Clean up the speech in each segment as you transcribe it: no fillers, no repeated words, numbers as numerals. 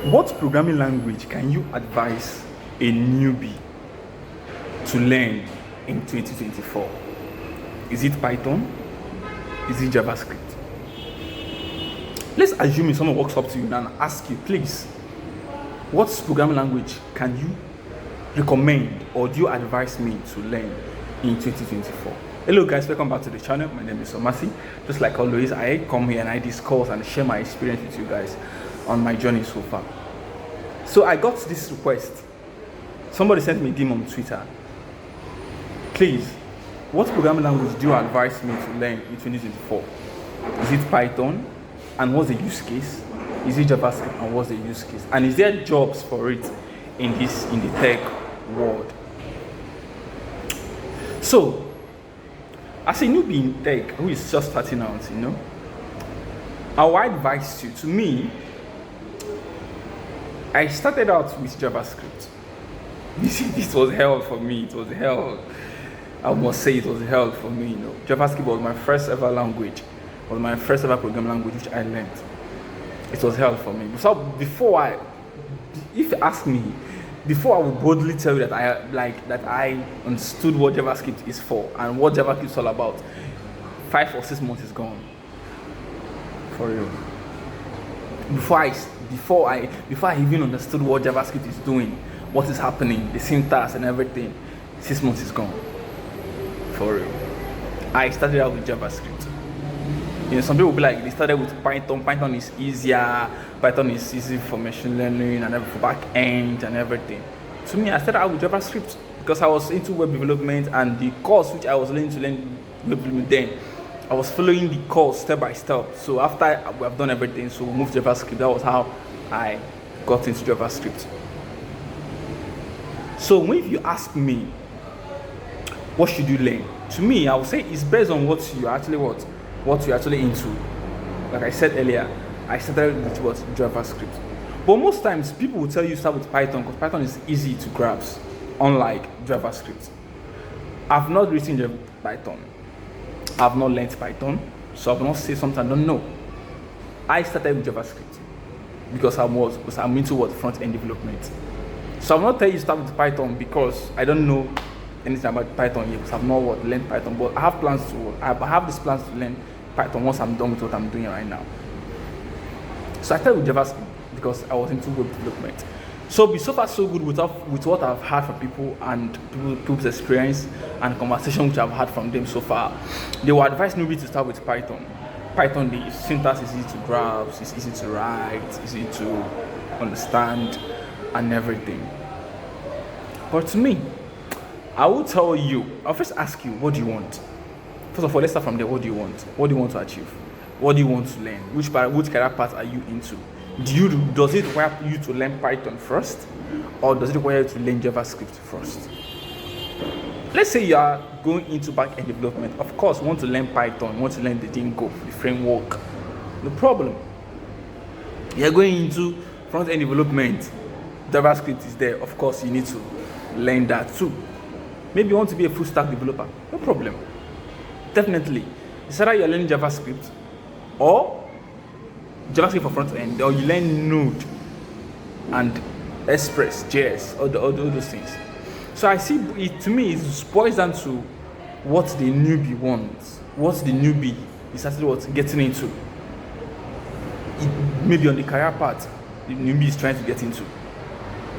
What programming language can you advise a newbie to learn in 2024? Is it Python? Is it JavaScript? Let's assume someone walks up to you and asks you, please, what programming language can you recommend or do you advise me to learn in 2024? Hello guys, welcome back to the channel. My name is Omasi. Just like always, I come here and I discuss and share my experience with you guys on my journey so far. So I got this request. Somebody sent me a DM on Twitter. Please, what programming language do you advise me to learn in 2024? Is it Python? And what's the use case? Is it JavaScript? And what's the use case? And is there jobs for it in the tech world? So, as a newbie in tech who is just starting out, I would advise you. To me, I started out with JavaScript. You see, this was hell for me. It was hell. I must say it was hell for me. JavaScript was my first ever language. It was my first ever programming language which I learned. It was hell for me. So if you ask me, before I would boldly tell you that I understood what JavaScript is for and what JavaScript is all about, 5 or 6 months is gone. For real. Before I even understood what JavaScript is doing, what is happening, the syntax and everything, 6 months is gone. For real. I started out with JavaScript. Some people will be like, they started with Python. Python is easier. Python is easy for machine learning and for back end and everything. To me, I started out with JavaScript because I was into web development, and the course which I was learning to learn web development then, I was following the course step by step. So after we have done everything, so we moved to JavaScript. That was how I got into JavaScript. So when you ask me, what should you learn? To me, I would say it's based on what you're actually into. Like I said earlier, I started with JavaScript. But most times, people will tell you start with Python because Python is easy to grasp, unlike JavaScript. I've not written Python. I've not learned Python, so I will not say something I don't know. I started with JavaScript because I'm into front-end development. So I will not tell you start with Python because I don't know anything about Python yet because I've not learned Python. But I have these plans to learn Python once I'm done with what I'm doing right now. So I started with JavaScript because I was into web development. So far so good with what I've heard from people and people's experience and conversation which I've had from them so far. They will advise newbies to start with Python. Python, the syntax is easy to grasp, it's easy to write, it's easy to understand and everything. But to me, I will tell you, I'll first ask you, what do you want? First of all, let's start from there. What do you want? What do you want to achieve? What do you want to learn? Which career path are you into? Does it require you to learn Python first? Or does it require you to learn JavaScript first? Let's say you are going into back-end development. Of course, you want to learn Python, you want to learn the Django, the framework. No problem. You're going into front-end development. JavaScript is there. Of course, you need to learn that too. Maybe you want to be a full-stack developer. No problem. Definitely. It's either you're learning JavaScript or JavaScript for front end, or you learn Node and Express, JS, all those things. So I see it, to me, it boils down to what the newbie wants, what the newbie is actually getting into. It may be on the career path the newbie is trying to get into.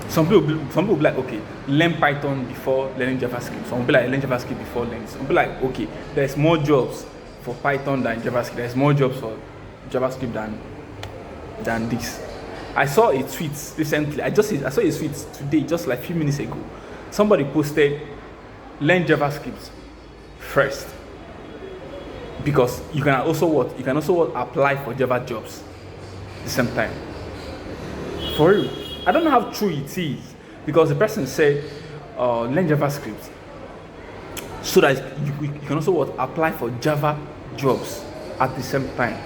Some people will be like, okay, learn Python before learning JavaScript. Some will be like, learn JavaScript before learning. Some will be like, okay, there's more jobs for Python than JavaScript. There's more jobs for JavaScript than this. I saw a tweet recently. I saw a tweet today, just like a few minutes ago. Somebody posted, learn JavaScript first, because you can also apply for Java jobs at the same time. For real. I don't know how true it is, because the person said, learn JavaScript so that you can also apply for Java jobs at the same time,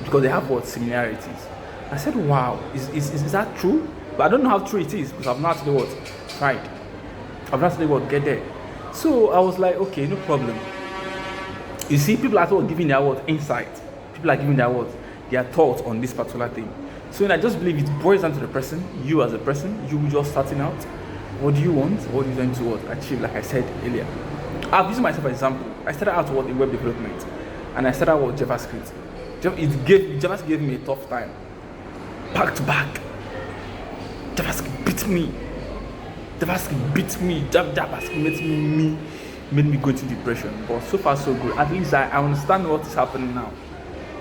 because they have similarities. I said, wow, is that true? But I don't know how true it is because I've not actually tried. I've not actually get there. So I was like, okay, no problem. You see, people are giving their insight. People are giving their thoughts on this particular thing. So I just believe it boils down to the person, you as a person, you just starting out. What do you want? What are you going to achieve? Like I said earlier, I've used myself as an example. I started out in web development, and I started out with JavaScript. JavaScript gave me a tough time, back to back. JavaScript beat me. JavaScript made me go into depression. But so far so good. At least I understand what is happening now.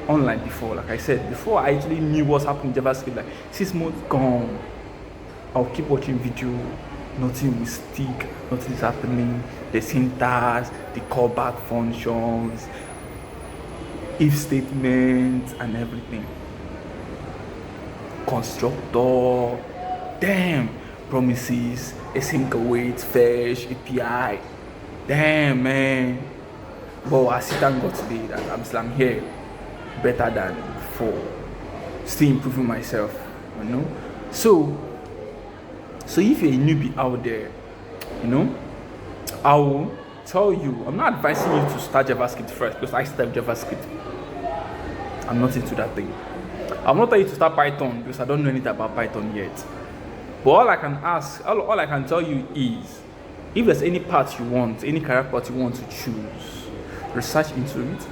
Unlike before, like I said, before I actually knew what's happening in JavaScript, like 6 months gone, I'll keep watching video, nothing will stick, nothing is happening, the syntax, the callback functions, if statements and everything. Constructor, damn, promises, async await, fetch, API. Damn, man. But I see thank God today that I'm here better than before, still improving myself, So if you're a newbie out there, I will tell you, I'm not advising you to start JavaScript first, because I started JavaScript. I'm not into that thing. I'm not telling you to start Python because I don't know anything about Python yet. But all I can tell you is, if there's any path you want, any career path you want to choose, research into it,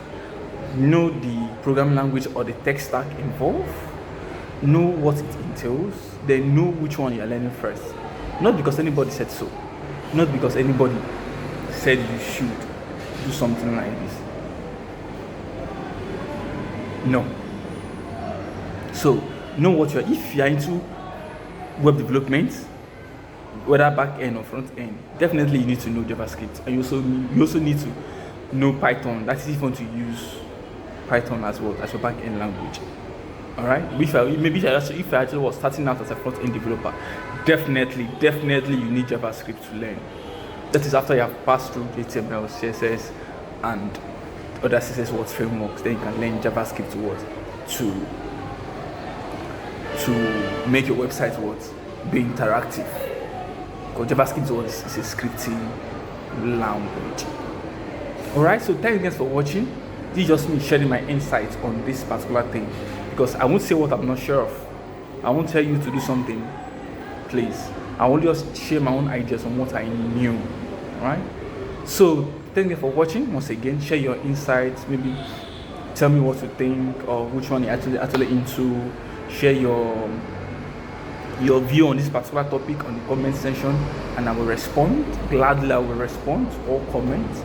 know the programming language or the tech stack involved, know what it entails, then know which one you're learning first. Not because anybody said so, not because anybody said you should do something like this. No. So know what if you're into web development, whether back end or front end, definitely you need to know JavaScript, and you also need to know Python. That is if you want to use Python as well as your back end language. Alright? If I actually was starting out as a front end developer, definitely you need JavaScript to learn. That is after you have passed through HTML, CSS, and other CSS words frameworks. Then you can learn JavaScript to make your website be interactive. Because JavaScript is a scripting language. Alright, so thanks again for watching. This is just me sharing my insights on this particular thing, because I won't say what I'm not sure of. I won't tell you to do something, please. I will just share my own ideas on what I knew. Alright, so thank you for watching. Once again, share your insights, maybe tell me what you think or which one you're actually into. Share your view on this particular topic on the comment section, and I will respond. Gladly I will respond to all comments.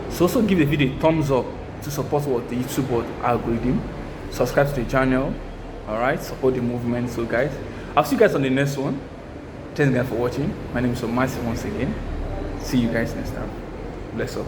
So also give the video a thumbs up to support the YouTube algorithm. Subscribe to the channel. Alright, support the movement. So guys, I'll see you guys on the next one. Thanks again for watching. My name is Omasi once again. See you guys next time. Bless up.